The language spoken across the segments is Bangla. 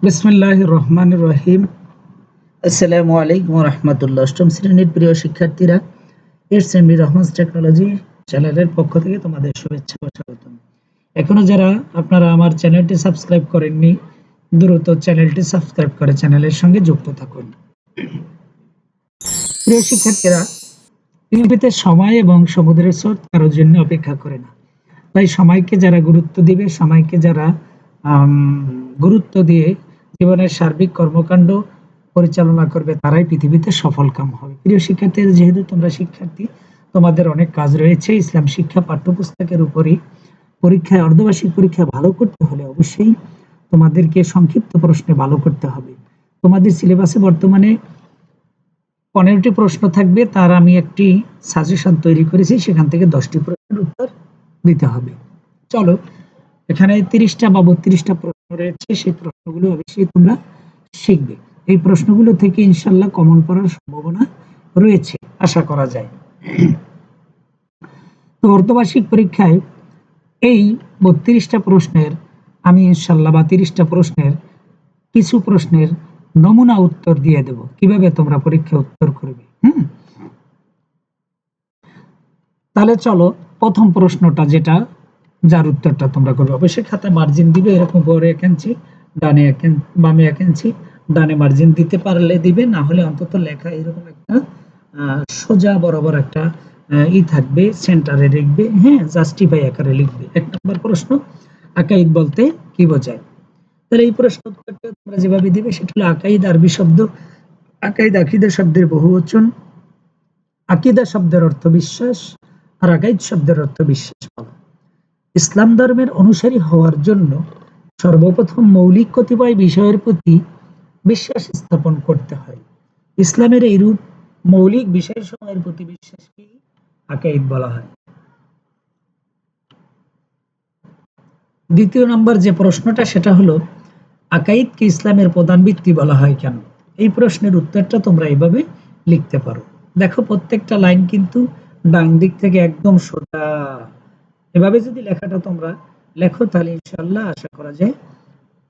বিসমিল্লাহির রহমানির রহিম। আসসালামু আলাইকুম ওয়া রাহমাতুল্লাহ। অষ্টম শ্রেণীর প্রিয় শিক্ষার্থীরা, ইটস এমডি রহমানস টেকনোলজি চ্যানেলের পক্ষ থেকে তোমাদের শুভেচ্ছা ও স্বাগতম। এখনো যারা আপনারা আমার চ্যানেলটি সাবস্ক্রাইব করেননি, দ্রুত চ্যানেলটি সাবস্ক্রাইব করে চ্যানেলের সঙ্গে যুক্ত থাকুন। প্রিয় শিক্ষার্থীরা, পৃথিবীতে সময় এবং সমুদ্রের স্রোত কারোর জন্য অপেক্ষা করে না। তাই সময়কে যারা গুরুত্ব দিবে, সময়কে যারা গুরুত্ব দিয়ে জীবনের সার্বিক কর্মকাণ্ড পরিচালনা করবে, তারাই পৃথিবীতে সফলকাম হবে। প্রিয় শিক্ষার্থীরা, যেহেতু তোমরা শিক্ষার্থী, তোমাদের অনেক কাজ রয়েছে। ইসলাম শিক্ষা পাঠ্যপুস্তকের উপরই পরীক্ষায়, অর্ধবার্ষিক পরীক্ষায় ভালো করতে হলে অবশ্যই তোমাদেরকে সংক্ষিপ্ত প্রশ্নে ভালো করতে হবে। তোমাদের সিলেবাসে বর্তমানে 15টি প্রশ্ন থাকবে, তার আমি একটি সাজেশন তৈরি করেছি, সেখান থেকে 10টি প্রশ্নের উত্তর দিতে হবে। চলো, এখানে 30টা বা 32টা প্রশ্ন রয়েছে, সেই প্রশ্নগুলো অবশ্যই তোমরা শিখবে। এই প্রশ্নগুলো থেকে ইনশাল্লাহ কমন পড়ার সম্ভাবনা রয়েছে, আশা করা যায়। তো অর্ধবার্ষিক পরীক্ষায় এই 32টা প্রশ্নের আমি ইনশাল্লাহ, বা 30টা প্রশ্নের কিছু প্রশ্নের নমুনা উত্তর দিয়ে দেব, কিভাবে তোমরা পরীক্ষা উত্তর করবে। তাহলে চলো, প্রথম প্রশ্নটা যেটা, যার উত্তরটা তোমরা করবে, অবশ্যই খাতায় মার্জিন দিবে, এরকম বড় 1 ইঞ্চি, ডানে বামে 1 ইঞ্চি, ডানে মার্জিন দিতে পারলে দিবে, না হলে অন্তত লেখা এরকম একটা সোজা বরাবর একটা থাকবে, সেন্টারে লিখবে, হ্যাঁ, জাস্টিফাই আকারে লিখবে। 1 নম্বর প্রশ্ন, আকাইদ বলতে কি বোঝায়? তাহলে এই প্রশ্ন উত্তরটা তোমরা যেভাবে দিবে সেটা হলো, আকাইদ আরবি শব্দ, আকাইদ আকীদা শব্দের বহুবচন, আকীদা শব্দের অর্থ বিশ্বাস, আর আকাইদ শব্দের অর্থ বিশ্বাস পাওয়া। ইসলাম ধর্মের অনুসারী হওয়ার জন্য সর্বপ্রথম মৌলিক কতিপয় বিষয়ের প্রতি বিশ্বাস স্থাপন করতে হয়। ইসলামের এইরূপ মৌলিক বিষয়সমূহের প্রতি বিশ্বাসকে আকাইদ বলা হয়। দ্বিতীয় নম্বর যে প্রশ্নটা, সেটা হলো, আকাইদকে ইসলামের প্রধান ভিত্তি বলা হয় কেন? এই প্রশ্নের উত্তরটা তোমরা এইভাবে লিখতে পারো। দেখো, প্রত্যেকটা লাইন কিন্তু ডান দিক থেকে একদম সোজা। এভাবে যদি লেখাটা তোমরা লেখো, তাহলে ইনশাআল্লাহ আশা করা যায়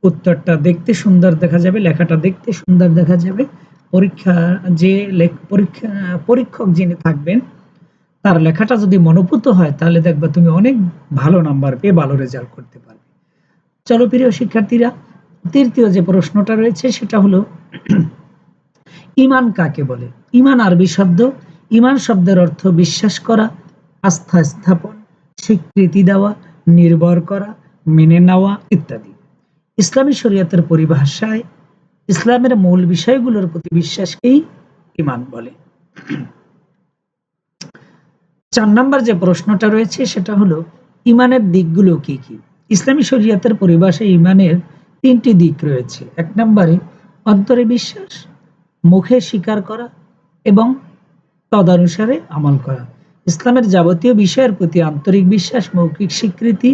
উত্তরটা দেখতে সুন্দর দেখা যাবে, লেখাটা দেখতে সুন্দর দেখা যাবে। পরীক্ষা যে পরীক্ষক যিনি থাকবেন, তার লেখাটা যদি মনোপুত হয়, তাহলে দেখবা তুমি অনেক ভালো নাম্বার পেয়ে ভালো রেজাল্ট করতে পারবে। চলো প্রিয় শিক্ষার্থীরা, তৃতীয় যে প্রশ্নটা রয়েছে সেটা হলো, ঈমান কাকে বলে? ঈমান আরবি শব্দ। ঈমান শব্দের অর্থ বিশ্বাস করা, আস্থা স্থাপন, স্বীকৃতি দেওয়া, নির্ভর করা, মেনে নেওয়া ইত্যাদি। ইসলামী শরীয়তের পরিভাষায় ইসলামের মূল বিষয়গুলোর প্রতি বিশ্বাসকেই ঈমান বলে। 4 নম্বর যে প্রশ্নটা রয়েছে সেটা হলো, ঈমানের দিকগুলো কি কি? ইসলামী শরীয়তের পরিভাষায় ঈমানের 3টি দিক রয়েছে। 1 নম্বরে অন্তরে বিশ্বাস, মুখে স্বীকার করা এবং তদানুসারে আমল করা। ইসলামের যাবতীয় বিষয়ের প্রতি আন্তরিক বিশ্বাস, মৌখিক স্বীকৃতি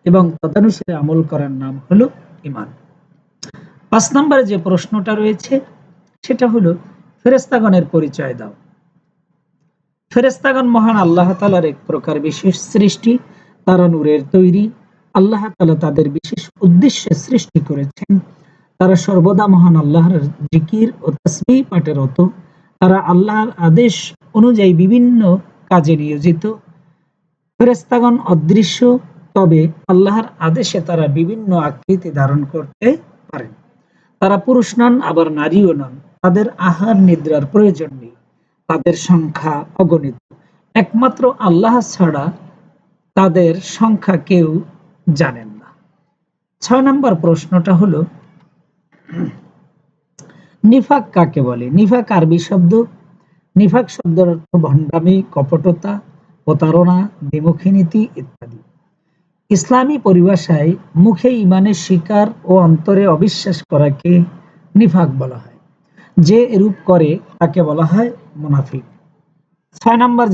এবং তদানুসারে আমল করার নাম হলো ঈমান। 5 নম্বরে যে প্রশ্নটা রয়েছে সেটা হলো, ফেরেশতাগণের পরিচয় দাও। ফেরেশতাগণ মহান আল্লাহ তাআলার এক প্রকার বিশেষ সৃষ্টি, তারা নূরের তৈরি। আল্লাহ তাআলা তাদের বিশেষ উদ্দেশ্যে সৃষ্টি করেছেন। তারা সর্বদা মহান আল্লাহর জিকির ও তাসবিহ পাঠে রত। তারা আল্লাহর আদেশ অনুযায়ী বিভিন্ন কাজে নিয়োজিত। ফেরেশতাগণ অদৃশ্য, তবে আল্লাহর আদেশে তারা বিভিন্ন আকৃতি ধারণ করতে পারেন। তারা পুরুষ নন, আবার নারীও নন। তাদের আহার নিদ্রার প্রয়োজন নেই। তাদের সংখ্যা অগণিত। একমাত্র আল্লাহ ছাড়া তাদের সংখ্যা কেউ জানেন না। 6 নম্বর প্রশ্নটা হলো, নিফাক কাকে বলে? নিফাক আরবি শব্দ। নিফাক শব্দের অর্থ ভণ্ডামি, কপটতা, প্রতারণা, দ্বিমুখী নীতি ইত্যাদি। ইসলামী পরিভাষায় মুখে ঈমানের স্বীকার ও অন্তরে অবিশ্বাস করাকে নিফাক বলা হয়। যে এরূপ করে তাকে বলা হয় মুনাফিক। 7 নম্বর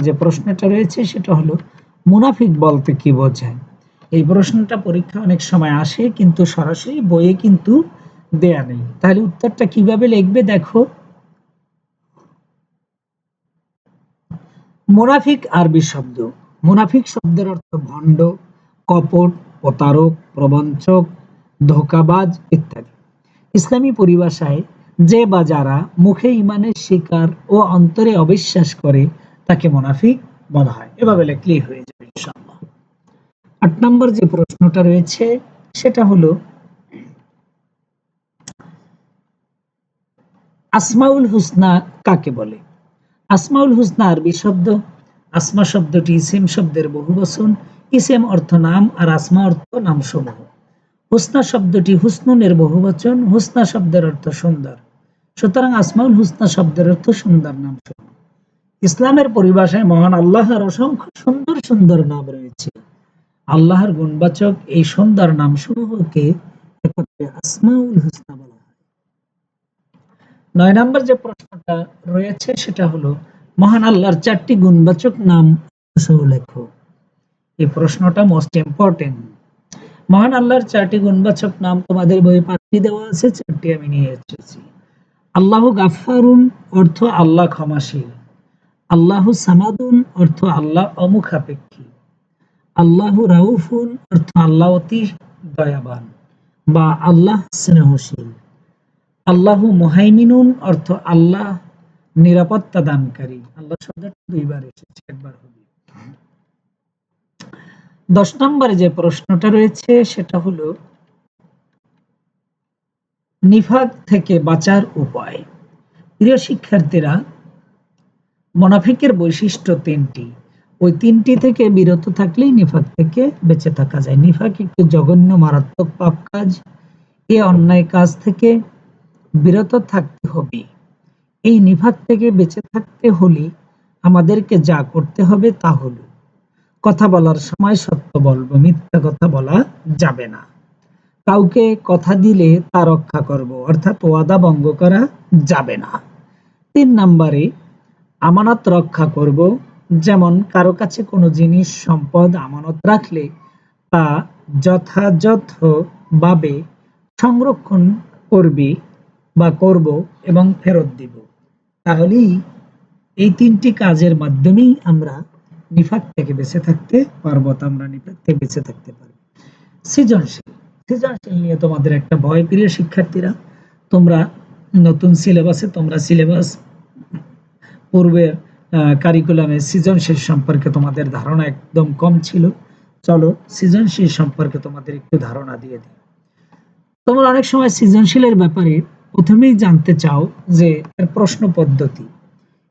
যে প্রশ্নটা রয়েছে সেটা হলো, মুনাফিক বলতে কি বোঝায়? এই প্রশ্নটা পরীক্ষা অনেক সময় আসে, কিন্তু সরাসরি বইয়ে কিন্তু দেয়া নেই। তাহলে উত্তরটা কিভাবে লিখবে দেখো। মুনাফিক আরবি শব্দ। মুনাফিক শব্দের অর্থ ভণ্ড, কপট, প্রতারক, প্রবঞ্চক, ধোঁকাবাজ ইত্যাদি। ইসলামী পরিভাষায় যে বা যারা মুখে ঈমানের স্বীকার ও অন্তরে অবিশ্বাস করে তাকে মুনাফিক বলা হয়। এভাবে লিখলেই হয়ে যাবে ইনশাআল্লাহ। ৮ নম্বর যে প্রশ্নটা রয়েছে সেটা হলো আসমাউল হুসনা কাকে বলে? আসমাউল হুসনা আরবি শব্দ। আসমা শব্দটি ইসিম শব্দের বহুবচন। ইসিম অর্থ নাম আর আসমা অর্থ নামসমূহ। হুসনা শব্দটি হুসনুনের বহুবচন। হুসনা শব্দের অর্থ সুন্দর। সুতরাং আসমাউল হুসনা শব্দের অর্থ সুন্দর নামসমূহ। ইসলামের পরিভাষায় মহান আল্লাহর অসংখ্য সুন্দর সুন্দর নাম রয়েছে। আল্লাহর গুণবাচক এই সুন্দর নামসমূহকে একত্রে আসমাউল হুসনা বলা হয়। ৯ নম্বর যে প্রশ্নটা রয়েছে সেটা হলো মহান আল্লাহর 4টি গুণবাচক নাম সহ লেখো। এই প্রশ্নটা মোস্ট ইম্পর্টেন্ট। মহান আল্লাহর 4টি গুণবাচক নাম তোমাদের বইয়ে 5টি দেওয়া আছে, 4টি আমি নিয়ে এসেছি। আল্লাহু গাফফারুন অর্থ আল্লাহ ক্ষমাশীল। আল্লাহু সামাদুন অর্থ আল্লাহ অমুখাপেক্ষী। আল্লাহু রাউফুন অর্থ আল্লাহ অতি দয়াবান বা আল্লাহ স্নেহশীল। আল্লাহু মুহাইমিনুন অর্থ আল্লাহ নিরাপত্তা দানকারী। আল্লাহ শব্দটা 2বার এসেছে, একবার হবে। 10 নম্বরে যে প্রশ্নটা রয়েছে সেটা হলো নিফাক থেকে বাঁচার উপায়। প্রিয় শিক্ষার্থীরা, মুনাফিকের বৈশিষ্ট্য 3টি। ওই 3টি থেকে বিরত থাকলেই নিফাক থেকে বেঁচে থাকা যায়। নিফাক একটি জঘন্য মারাত্মক পাপ কাজ। এই অন্যায় কাজ থেকে বিরত থাকতে হবে। এই নিফাক থেকে বেঁচে থাকতে হলে আমাদেরকে যা করতে হবে তা হলো কথা বলার সময় সত্য বলবো, মিথ্যা কথা বলা যাবে না। কাউকে কথা দিলে তা রক্ষা করব, অর্থাৎ ওয়াদা ভঙ্গ করা যাবে না। 3 নম্বরে আমানত রক্ষা করব, যেমন কারো কাছে কোনো জিনিস সম্পদ আমানত রাখলে তা যথাযথভাবে সংরক্ষণ করবে বা করব এবং ফেরত দিব। তাহলেই এই 3টি কাজের মাধ্যমেই আমরা নিফাক থেকে বেঁচে থাকতে পারবো। আমরা নিফাক থেকে বেঁচে থাকতে পারবো। সৃজনশীল। সৃজনশীল নিয়ে তোমাদের একটা ভয়। প্রিয় শিক্ষার্থীরা, তোমরা নতুন সিলেবাসে তোমরা সিলেবাস পূর্বের কারিকুলামে সৃজনশীল সম্পর্কে তোমাদের ধারণা একদম কম ছিল। চলো সৃজনশীল সম্পর্কে তোমাদের একটু ধারণা দিয়ে দিই। তোমরা অনেক সময় সৃজনশীলের ব্যাপারে প্রথমেই জানতে চাও যে এর প্রশ্ন পদ্ধতি।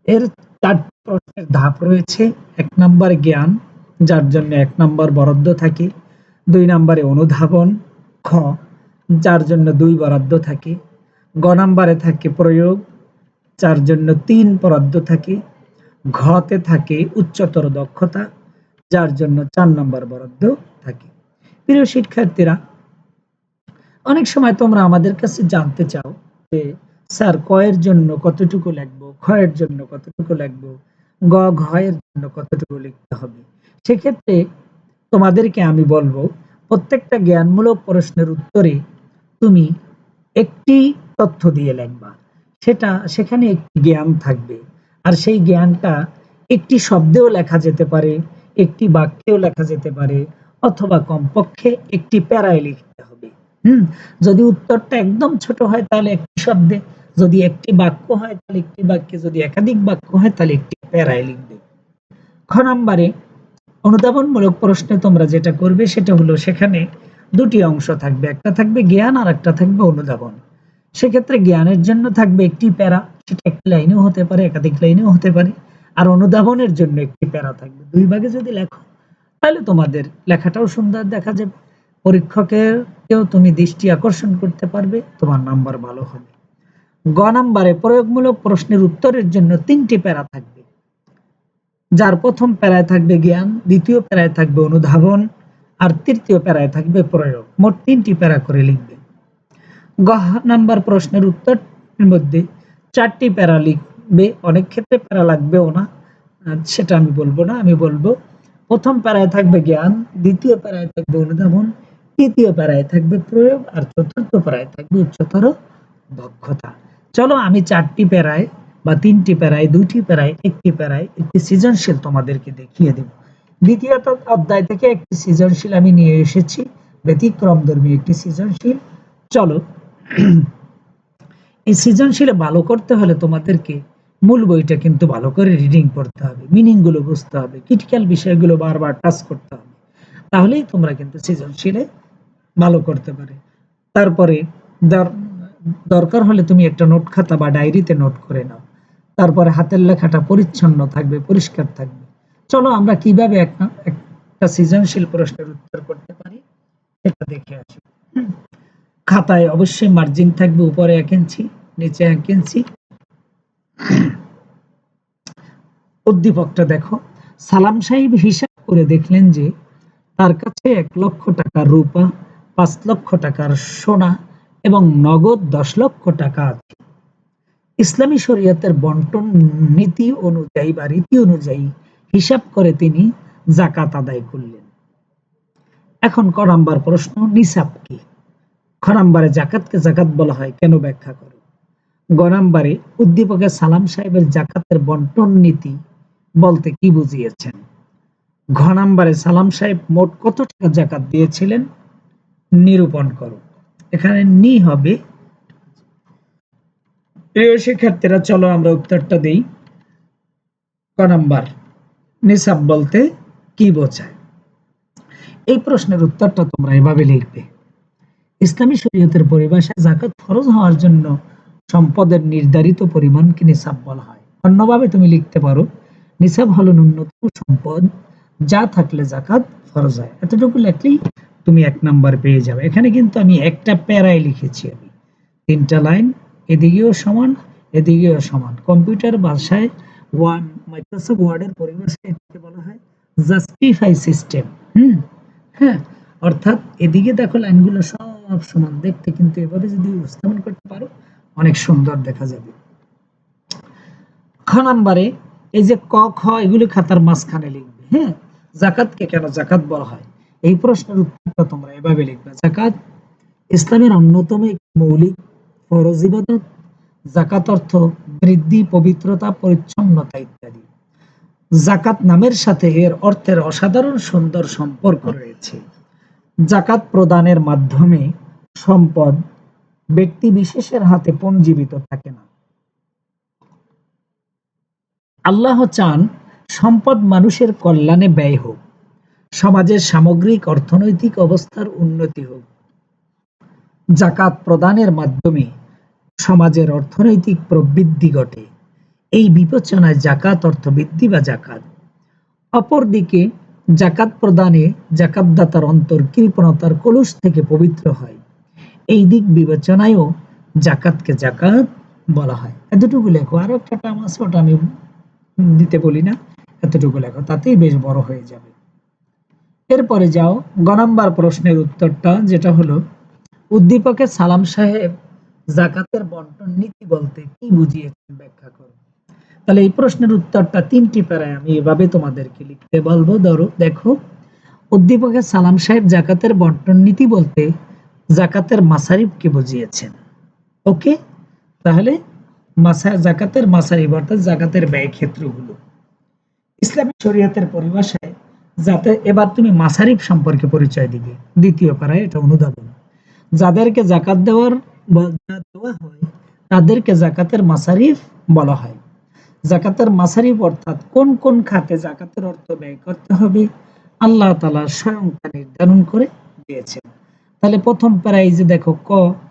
এর 4টি প্রশ্নের ধাপ রয়েছে। 1 নম্বর জ্ঞান, যার জন্য 1 নম্বর বরাদ্দ থাকে। 2 নম্বরে অনুধাবন খ, যার জন্য 2 বরাদ্দ থাকে। গ নম্বরে থাকে প্রয়োগ, যার জন্য 3 বরাদ্দ থাকে। ঘতে থাকে উচ্চতর দক্ষতা, যার জন্য 4 নম্বর বরাদ্দ থাকে। প্রিয় শিক্ষার্থীরা, অনেক সময় তোমরা আমাদের কাছে জানতে চাও যে স্যার ক এর জন্য কতটুকু লিখবো, খ এর জন্য কতটুকু লিখবো, গ ঘ এর জন্য কতটুকু লিখতে হবে। সেক্ষেত্রে তোমাদেরকে আমি বলবো প্রত্যেকটা জ্ঞানমূলক প্রশ্নের উত্তরে তুমি একটি তথ্য দিয়ে লিখবা। সেখানে একটি জ্ঞান থাকবে, আর সেই জ্ঞানটা একটি শব্দেও লেখা যেতে পারে, একটি বাক্যেও লেখা যেতে পারে, অথবা কমপক্ষে একটি প্যারায় লিখতে হবে। যদি উত্তরটা একদম ছোট হয় তাহলে একটি শব্দে, যদি একটি বাক্য হয় তাহলে একটি বাক্যে, যদি একাধিক বাক্য হয় তাহলে একটি প্যারায় লিখবে। খ নম্বরে অনুধাবনমূলক প্রশ্নে তোমরা যেটা করবে সেটা হলো সেখানে 2টি অংশ থাকবে, একটা থাকবে জ্ঞান আর একটা থাকবে অনুধাবন। সেক্ষেত্রে জ্ঞানের জন্য থাকবে একটি প্যারা, সেটা একটি লাইনেও হতে পারে, একাধিক লাইনেও হতে পারে। আর অনুধাবনের জন্য একটি প্যারা থাকবে। 2 ভাগে যদি লেখো তাহলে তোমাদের লেখাটাও সুন্দর দেখা যাবে, পরীক্ষকেরও তুমি দৃষ্টি আকর্ষণ করতে পারবে, তোমার নাম্বার ভালো হবে। গ নম্বরে প্রয়োগমূলক প্রশ্নের উত্তরের জন্য 3টি প্যারা থাকবে, যার প্রথম প্যারায় থাকবে জ্ঞান, দ্বিতীয় প্যারায় থাকবে অনুধাবন, আর তৃতীয় প্যারায় থাকবে প্রয়োগ। মোট 3টি প্যারা করে লিখবে। গ নাম্বার প্রশ্নের উত্তরের মধ্যে 4টি প্যারা লিখবে। অনেক ক্ষেত্রে প্যারা লাগবেও না, সেটা আমি বলবো না। আমি বলবো প্রথম প্যারায় থাকবে জ্ঞান, দ্বিতীয় প্যারায় থাকবে অনুধাবন, তৃতীয় প্যারায় থাকবে প্রয়োগ, আর চতুর্থ প্যারায় থাকবে উচ্চতর দক্ষতা। চলো আমি 4টি প্যারায় বা 3টি প্যারায়, 2টি প্যারায়, একটি প্যারায় একটি সৃজনশীল তোমাদেরকে দেখিয়ে দেব। দ্বিতীয় অধ্যায় থেকে একটি সৃজনশীল আমি নিয়ে এসেছি, ব্যতিক্রমধর্মী একটি সৃজনশীল। চলো, এই সৃজনশীলে ভালো করতে হলে তোমাদেরকে মূল বইটা কিন্তু ভালো করে রিডিং পড়তে হবে, মিনিং গুলো বুঝতে হবে, ক্রিটিক্যাল বিষয়গুলো বারবার টাচ করতে হবে, তাহলেই তোমরা কিন্তু সৃজনশীলে ভালো করতে পারে। তারপরে দরকার হলে তুমি একটা নোট খাতা বা ডায়েরিতে নোট করে নাও। তারপরে হাতের লেখাটা পরিচ্ছন্ন থাকবে, পরিষ্কার থাকবে। চলো আমরা কিভাবে একটা সৃজনশীল প্রশ্নের উত্তর করতে পারি এটা দেখে আসি। খাতায় অবশ্যই মার্জিন থাকবে, উপরে 1 ইঞ্চি, নিচে 1 ইঞ্চি। উদ্দীপকটা দেখো। সালাম সাহেব হিসাব করে দেখলেন যে তার কাছে 1 লক্ষ টাকার রূপা, 5 লক্ষ টাকার সোনা এবং নগদ 10 লক্ষ টাকা আছে। ইসলামী শরীয়তের বন্টন নীতি অনুযায়ী বা রীতি অনুযায়ী হিসাব করে তিনি যাকাত আদায় করলেন। এখন ক নাম্বার প্রশ্ন, নিসাব কি? খ নাম্বারে জাকাতকে জাকাত বলা হয় কেন, ব্যাখ্যা করো। গ নাম্বারে উদ্দীপকে সালাম সাহেবের জাকাতের বন্টন নীতি বলতে কি বুঝিয়েছেন। ঘ নাম্বারে সালাম সাহেব মোট কত টাকা জাকাত দিয়েছিলেন, নিরূপণ করো। এখানে নি হবে। প্রিয় শিক্ষার্থীরা, চলো আমরা উত্তরটা দেই। ক নাম্বার, নিসাব বলতে কি বোঝায়? এই প্রশ্নের উত্তরটা তোমরা এভাবে লিখবে। ইসলামী শরীয়তের পরিভাষায় যাকাত ফরজ হওয়ার জন্য সম্পদের নির্ধারিত পরিমাণকে নিসাব বলা হয়। অন্যভাবে তুমি লিখতে পারো, নিসাব হলো ন্যূনতম সম্পদ যা থাকলে যাকাত ফরজ হয়। এতটুকু লিখলেই তুমি 1 নাম্বার পেয়ে যাবে। এখানে কিন্তু আমি একটা প্যারায় লিখেছি, আমি 3টা লাইন, এদিকেও সমান এদিকেও সমান। কম্পিউটার ভাষায় মাইক্রোসফট ওয়ার্ডের পরিভাষায় এটাকে বলা হয় জাস্টিফাই সিস্টেম। হ্যাঁ, অর্থাৎ এদিকে দেখো লাইনগুলো সব সমান, দেখতে কিন্তু এভাবে যদি উপস্থাপন করতে পারো অনেক সুন্দর দেখা যাবে। খ নাম্বারে এই যে ক খ এগুলো খাতার মাঝখানে লিখবে। হ্যাঁ, যাকাতকে কেন জাকাত বলা হয়, এই প্রশ্নের উত্তরটা তোমরা এভাবে লিখবে। যাকাত ইসলামের অন্যতম একটি মৌলিক ফরজ ইবাদত। যাকাত অর্থ বৃদ্ধি, পবিত্রতা, পরিচ্ছন্নতা ইত্যাদি। যাকাত নামের সাথে এর অর্থের অসাধারণ সুন্দর সম্পর্ক রয়েছে। যাকাত প্রদানের মাধ্যমে সম্পদ ব্যক্তি বিশেষের হাতে পঞ্জীবিত থাকে না। আল্লাহ চান সম্পদ মানুষের কল্যাণে ব্যয় হোক, সমাজের সামগ্রিক অর্থনৈতিক অবস্থার উন্নতি হোক। যাকাত প্রদানের মাধ্যমে সমাজের অর্থনৈতিক প্রবৃদ্ধি ঘটে। এই বিবেচনায় যাকাত অর্থ বৃদ্ধি বা যাকাত। অপরদিকে যাকাত প্রদানে যাকাতদাতার অন্তর কৃপণতার কলুষ থেকে পবিত্র হয়। এই দিক বিবেচনায়ও যাকাতকে যাকাত বলা হয়। এতটুকু লেখো। আরো একটা টার্ম আছে, ওটা আমি দিতে বলি না, এতটুকু লেখো, তাতেই বেশ বড় হয়ে যাবে। এরপরে যাও গ নাম্বার প্রশ্নের উত্তরটা, যেটা হলো উদ্দীপকে সালাম সাহেব যাকাতের বন্টন নীতি বলতে কি বুঝিয়েছেন, ব্যাখ্যা করো। তাহলে এই প্রশ্নের উত্তরটা 3টি প্যারায় আমি এভাবে তোমাদেরকে লিখতে বলবো। দেখো, উদ্দীপকে সালাম সাহেব যাকাতের বন্টন নীতি বলতে যাকাতের মাসারিফকে বুঝিয়েছেন। ওকে, তাহলে যাকাতের মাসারিফ অর্থাৎ যাকাতের ব্যয় ক্ষেত্রগুলো। ইসলামী শরীয়তের পরিভাষায় যাতে এবার তুমি মাসারিফ সম্পর্কে পরিচয় দিবে। দ্বিতীয় পারায় এটা অনুধাবন। যাদেরকে যাকাত দেওয়া হয় তাদেরকে যাকাতের মাসারিফ বলা হয়। যাকাতের মাসারিফ অর্থাৎ কোন কোন খাতে যাকাতের অর্থ ব্যয় করতে হবে আল্লাহ তাআলা স্বয়ং তা নির্ধারণ করে দিয়েছেন। তাহলে প্রথম পারায় যে দেখো ক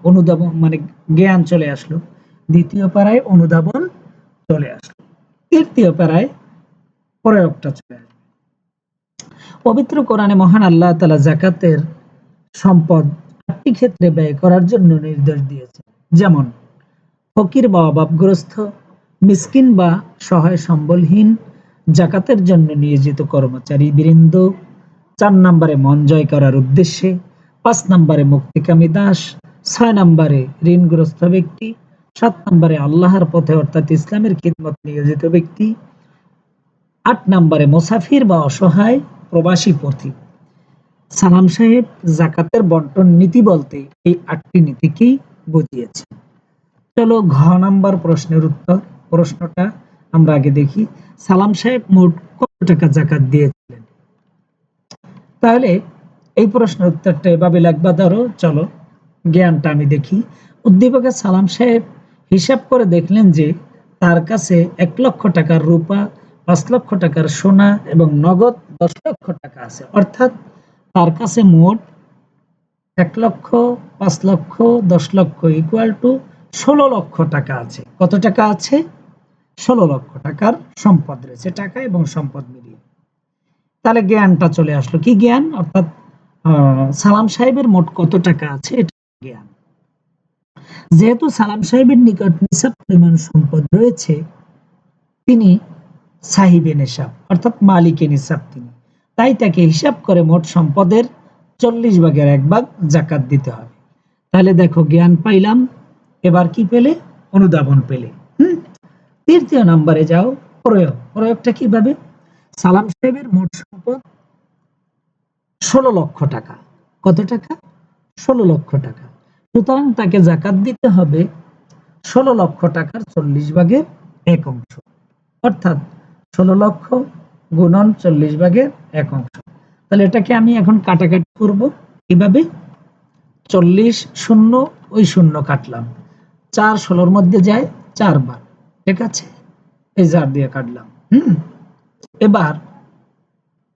অনুধাবন মানে জ্ঞান চলে আসলো, দ্বিতীয় পারায় অনুধাবন চলে আসলো, তৃতীয় পারায় প্রয়োগটা চলে আসবে। পবিত্র কোরআনে মহান আল্লাহ তাআলা যাকাতের সম্পদ 8টি ক্ষেত্রে ব্যয় করার জন্য নির্দেশ দিয়েছেন। যেমন ফকির বা অভাবগ্রস্ত, মিসকিন বা সহায় সম্বলহীন, যাকাতের জন্য নিয়োজিত কর্মচারী বৃন্দ, 4 নম্বরে মন জয় করার উদ্দেশ্যে, 5 নম্বরে মুক্তিকামী দাস, 6 নম্বরে ঋণগ্রস্ত ব্যক্তি, 7 নম্বরে আল্লাহর পথে অর্থাৎ ইসলামের খিদমত নিয়োজিত ব্যক্তি, 8 নম্বরে মুসাফির বা অসহায় প্রবাসী পথিক। সালাম সাহেব যাকাতের বন্টন নীতি বলতে এই 8টি নীতিকেই বুঝিয়েছে। চলো ঘ নাম্বার প্রশ্নের উত্তর। প্রশ্নটা আমরা আগে দেখি। সালাম সাহেব মোট কত টাকা যাকাত দিয়েছিলেন? তাহলে এই প্রশ্নের উত্তরটা এভাবে লিখবা। ধরো চলো জ্ঞানটা আমি দেখি। উদ্দীপকের সালাম সাহেব হিসাব করে দেখলেন যে তার কাছে 1 লক্ষ টাকার রূপা, 5 লক্ষ টাকার সোনা এবং নগদ 10 লক্ষ টাকা আছে। অর্থাৎ তার কাছে মোট 1 লক্ষ, 5 লক্ষ, 10 লক্ষ ইকুয়াল টু 16 লক্ষ টাকা আছে। কত টাকা আছে? 16 লক্ষ টাকার সম্পদ রয়েছে, টাকা এবং সম্পদ মিলিয়ে। তাহলে জ্ঞানটা চলে আসলো। কি জ্ঞান? অর্থাৎ সালাম সাহেবের মোট কত টাকা আছে এটা জ্ঞান। যেহেতু সালাম সাহেবের নিকট নিসাব পরিমাণ সম্পদ রয়েছে, তিনি সাহিবে নিসাব অর্থাৎ মালিকে নিসাব তিনি, তাই তাকে হিসাব করে মোট সম্পদের 40 ভাগের 1 ভাগ জাকাত দিতে হবে। তাহলে দেখো জ্ঞান পাইলাম, এবার কি পেলে? অনুধাবন পেলে। তৃতীয় নম্বরে যাও, প্রয়োগ। প্রয়োগটা কিভাবে? সালাম সাহেবের মোট সম্পদ 16 লক্ষ টাকা। কত টাকা? 16 লক্ষ টাকা। সুতরাং তাকে জাকাত দিতে হবে 16 লক্ষ টাকার 40 ভাগের 1 অংশ, অর্থাৎ 16 লক্ষ গুণন 40 ভাগের 1 অংশ। তাহলে এটাকে আমি এখন কাটাকাটি করব কিভাবে? 40 শূন্য, ওই শূন্য কাটলাম, 4 16-র মধ্যে যায় 4 বার, ঠিক আছে? এই 4 দিয়ে কাটলাম। এবার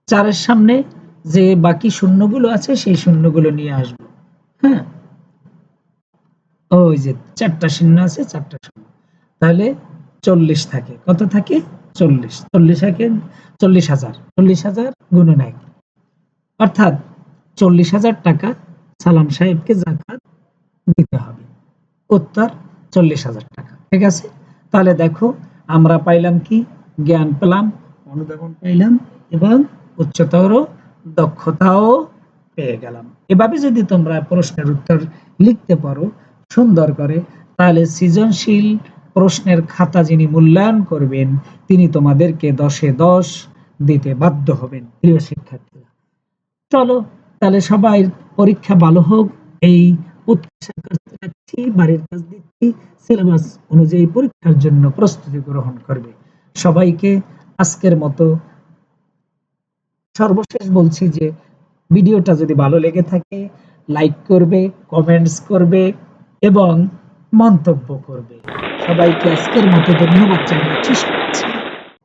4-এর সামনে যে বাকি শূন্যগুলো আছে সেই শূন্যগুলো নিয়ে আসবো। হ্যাঁ, ওই যে 4টা শূন্য আছে, 4টা শূন্য, তাহলে 40 থাকে। কত থাকে? 40। 40,000। 40,000 গুণন 1, অর্থাৎ 40,000 টাকা সালাম সাহেবকে জাকাত দিতে হবে। উত্তর 40,000 টাকা। ঠিক আছে? তাহলে দেখো আমরা পাইলাম কি? জ্ঞান পেলাম, অনুধাবন পাইলাম এবং উচ্চতর দক্ষতাও পেয়ে গেলাম। এভাবে যদি তোমরা প্রশ্নের উত্তর লিখতে পারো সুন্দর করে, তাহলে সৃজনশীল প্রশ্নের খাতা যিনি মূল্যায়ন করবেন তিনি তোমাদেরকে 10-এ 10 দিতে বাধ্য হবেন। প্রিয় শিক্ষার্থীরা, চলো তাহলে সবাই পরীক্ষা ভালো হোক এই প্রত্যাশা রাখছি। বাড়ির কাজ দিচ্ছি, সিলেবাস অনুযায়ী পরীক্ষার জন্য প্রস্তুতি গ্রহণ করবে। সবাইকে আজকের মতো সর্বশেষ বলছি যে ভিডিওটা যদি ভালো লেগে থাকে লাইক করবে, কমেন্টস করবে এবং মন্তব্য করবে। সবাইকে আজকের মতো ধন্যবাদ জানিয়ে শেষ করছি।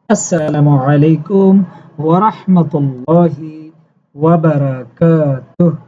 আসসালামু আলাইকুম ওয়া রাহমাতুল্লাহি ওয়া বারাকাতুহু।